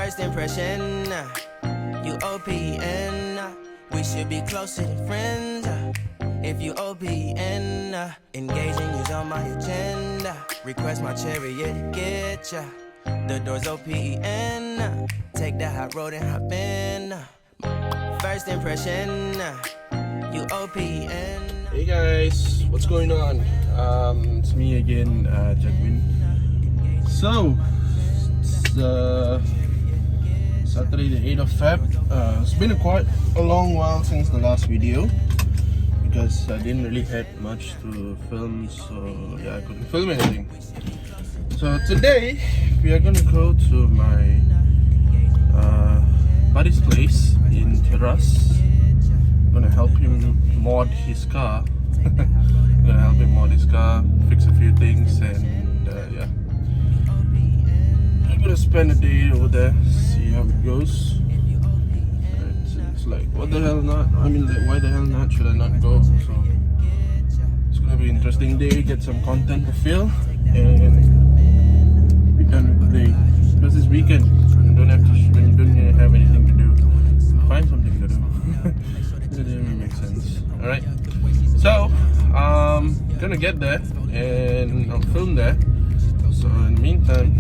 First impression, you OPN. We should be closer than friends. If you OPN, engaging you's on my agenda. Request my chariot to get ya. The door's OPN. Take the hot road and hop in. First impression, you OPN. Hey guys, what's going on? It's me again, Jagveen. So, it's Saturday the 8th of Feb. It's been quite a long while since the last video because I didn't really have much to film, so yeah, I couldn't film anything. So today we are gonna go to my buddy's place in Terrace. Gonna help him mod his car. Gonna help him mod his car, fix a few things, and yeah. I'm gonna spend a day over there, see how it goes. It's like, what the hell not? I mean, like, why the hell not? Should I not go? So it's gonna be an interesting day. Get some content to film and be done with the day. Because it's weekend, you don't have anything to do. Find something to do. It doesn't make sense. Alright, so gonna get there and I'll film there. So in the meantime,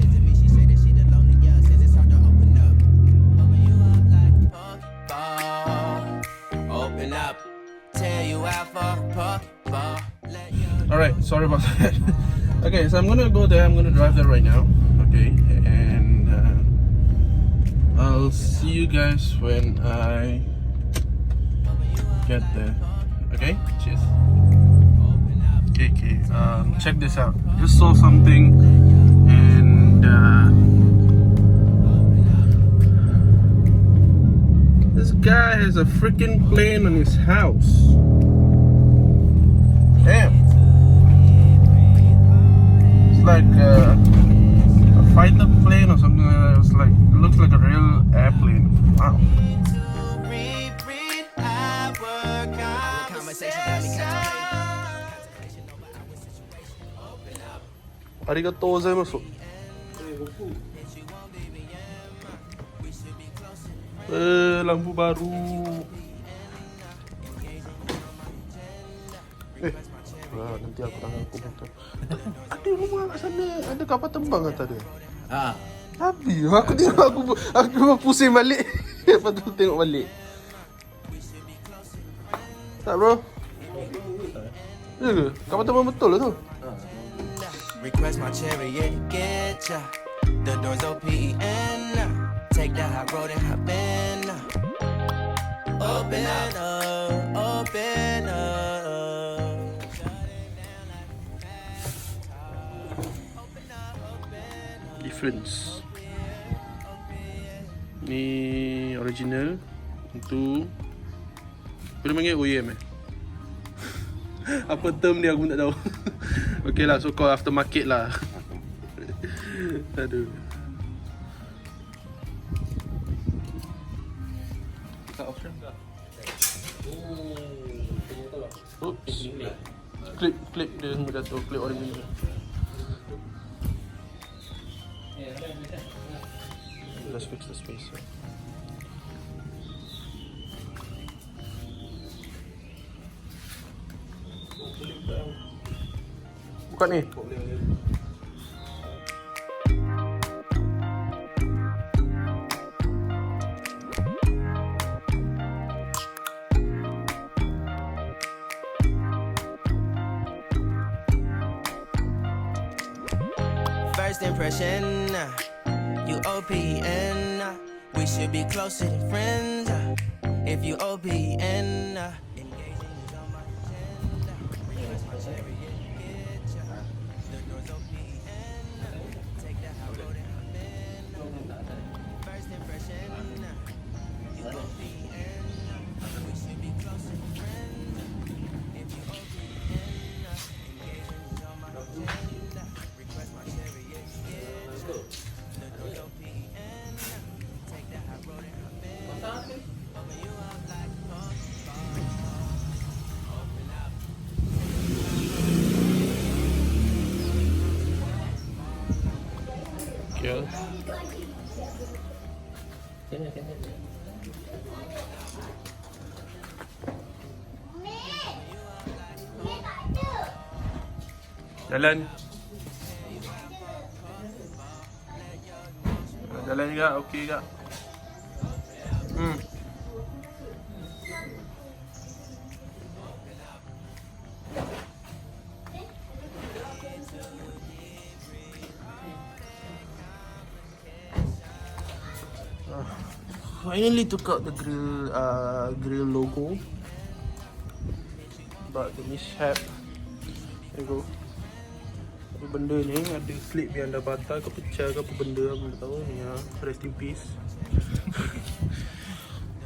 open up, tell you out for alright, sorry about that. Okay, so I'm gonna go there. I'm gonna drive there right now. Okay, and I'll see you guys when I get there. Okay, cheers. Okay, check this out. Just saw something, and this guy has a freaking plane on his house. Damn, it's like a fighter plane or something like that. It's like, it looks like a real airplane. Wow. Arigatou gozaimasu. Lampu baru. Nanti aku tangan aku bengkak. Ada rumah kat sana. Ada kapal terbang kata dia. Tapi aku tengok aku pusing balik. Lepas tu tengok balik. Tak bro? Ya ke? Kapal terbang betul lah tu. Request my chariot to get ya. The door's OPN. Take the hot road and hop in. Open up, open up. Difference. Ni original. Itu boleh panggil OEM apa term dia aku pun tak tahu. Okay lah, so called aftermarket lah. Aduh. Tak option ke? Oops. Clip dia semua jatuh. Clip original. Let's fix the space. Buka ni. First impression, you OPN. We should be closer than friends. If you OPN, engaging is on my agenda. Request my chariot. Kena. Jalan. Jalan juga, okey juga. Finally took out the grill logo, but the mishap. There you go. Apa benda ni, ada slip yang dah patah ke pecah ke apa benda, aku tak tahu ni. Rest in peace.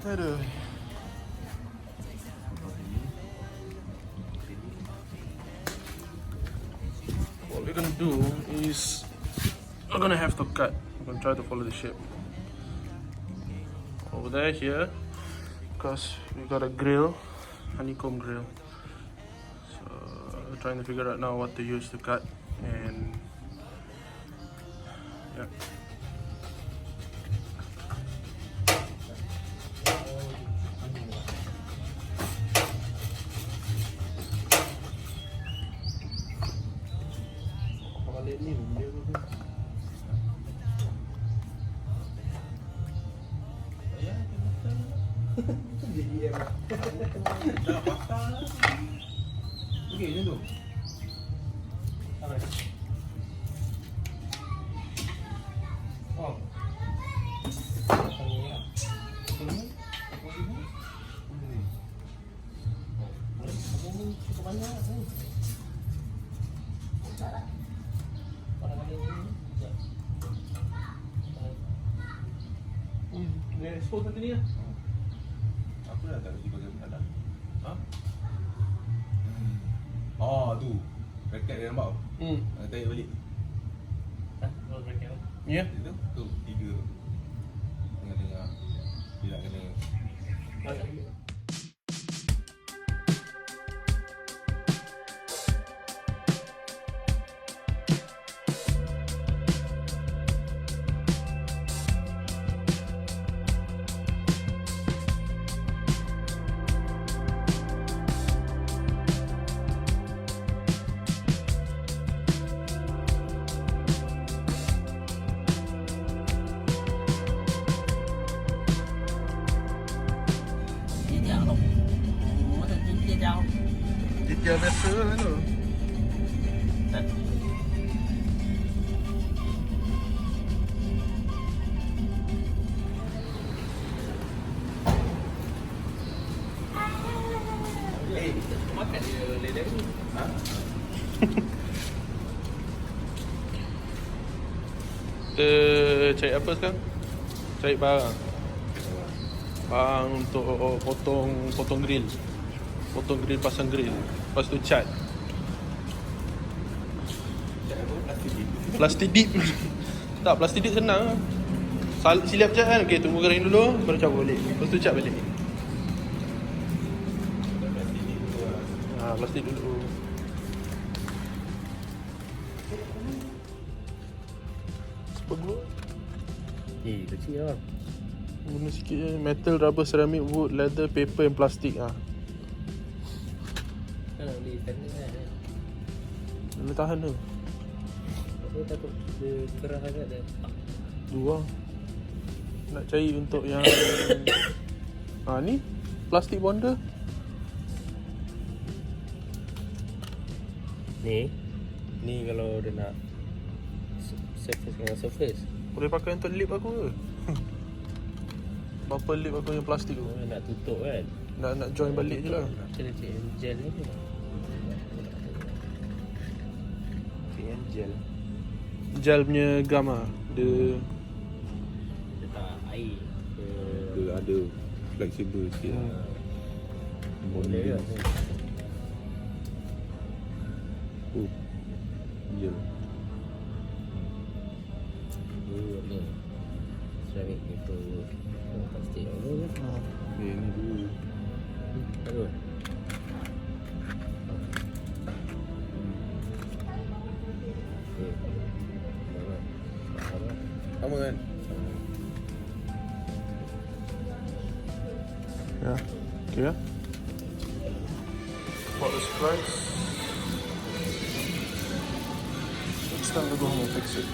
Aduh. What we're gonna do is we're gonna have to cut. We're gonna try to follow the shape over there, here, because we got a grill, honeycomb grill. So we're trying to figure out now what to use to cut, and yeah. Okey, macam tu. Oh. Cukup banyak ni. Ni expose nanti ni lah. Apa dah tak kasi bagian ada? Ha? Oh tu. Bracket dia nampak? Tarik balik. Oh, bracket. Ya. Itu tu 3 tu. Tengah-tengah. Dia nak kena. Dia biasa lah tu. Makan dia leather ni. Ha? Kita cari apa sekarang? Cari barang. Barang untuk potong grill. Potong grill, pasang grill. Lepas tu cat. Plastik dip. Tak, plastik dip senang. Silap cat kan. Okay, tunggu kering dulu, baru cabut balik. Lepas tu cat balik. Plastik dulu. Sepagu. Kecil lah. Guna sikit je. Metal, rubber, ceramic, wood, leather, paper and plastik. Kalau boleh tanda kan. Boleh tahan tu. Aku takut dia kerah agak dah. Dua. Nak cari untuk yang ni plastik bonder. Ni kalau dia nak surface dengan surface. Boleh pakai untuk lip aku ke? Berapa lip aku yang plastik tu? Nak tutup kan. Nak join balik je lah. Kena cek gel ni ke? Cek gel. Gel punya gam lah. Dia Letak air ke. Dia ada flexible sikit. Boleh ke? Gel. Ni ceramic itu plastik dulu kan. Ni dulu. Aduh. Sama kan? Yeah. Okay. Yeah. What is the price? It's time to go home and fix it.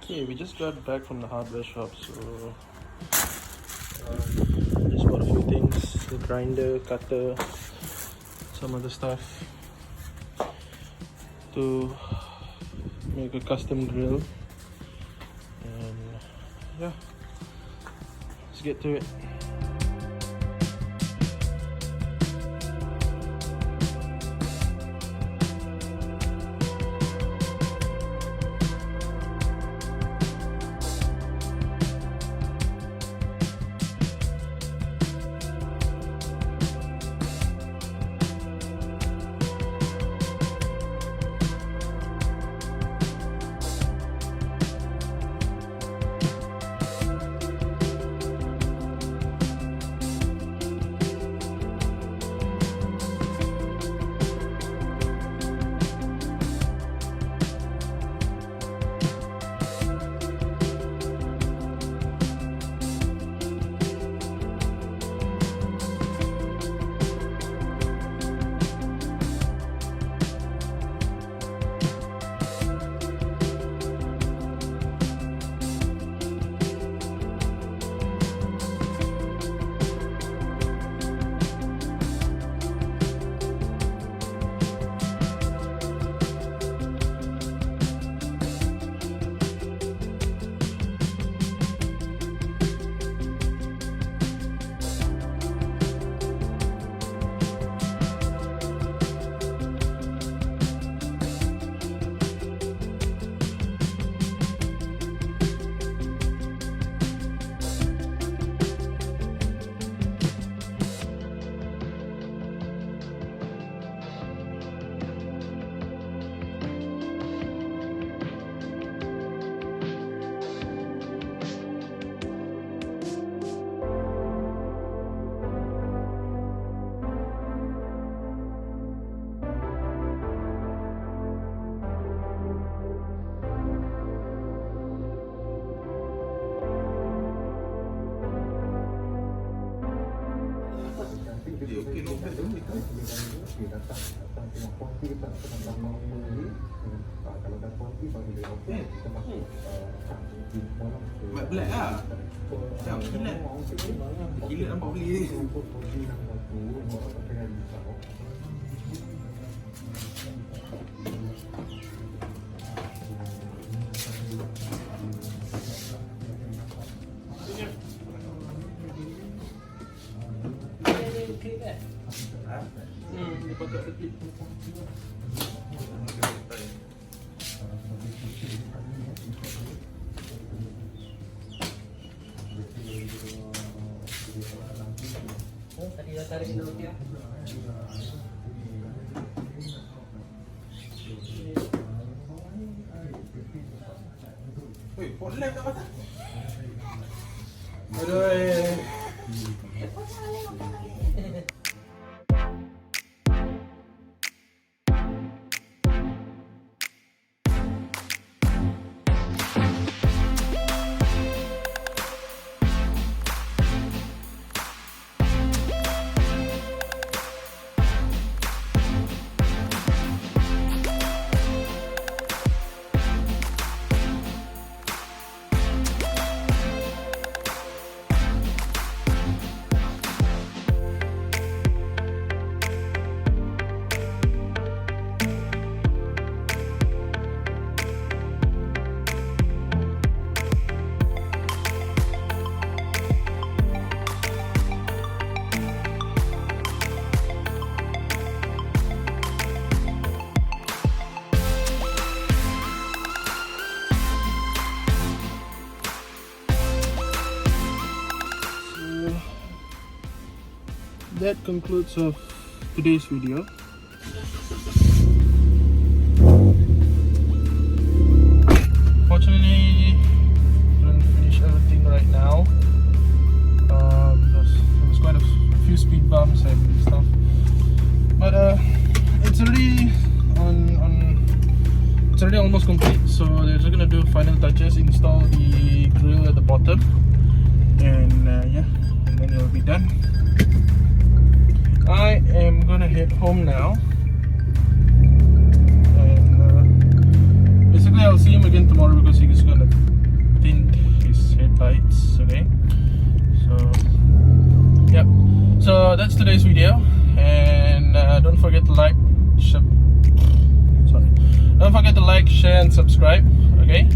Okay, we just got back from the hardware shop, so just bought a few things: the grinder, cutter, some other stuff to make a custom grill. And yeah, let's get to it. Mat black lah. Macam kilat. Kilat nampak beli. Dia pakai sedikit. Tadi dah tarik dulu dia. Weh, pot lem kat atas. Aduh. That concludes of today's video. bumps and stuff. But it's already it's already almost complete. So they're just gonna do final touches, install the grill at the bottom, and yeah, and then it'll be done. I am gonna head home now, and basically I'll see him again tomorrow because he's gonna tint his headlights. Okay, so yep. So that's today's video, and don't forget to like, don't forget to like, share, and subscribe. Okay,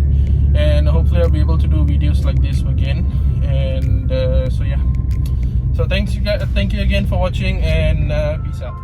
and hopefully I'll be able to do videos like this again. And so yeah. So thank you again for watching, and peace out.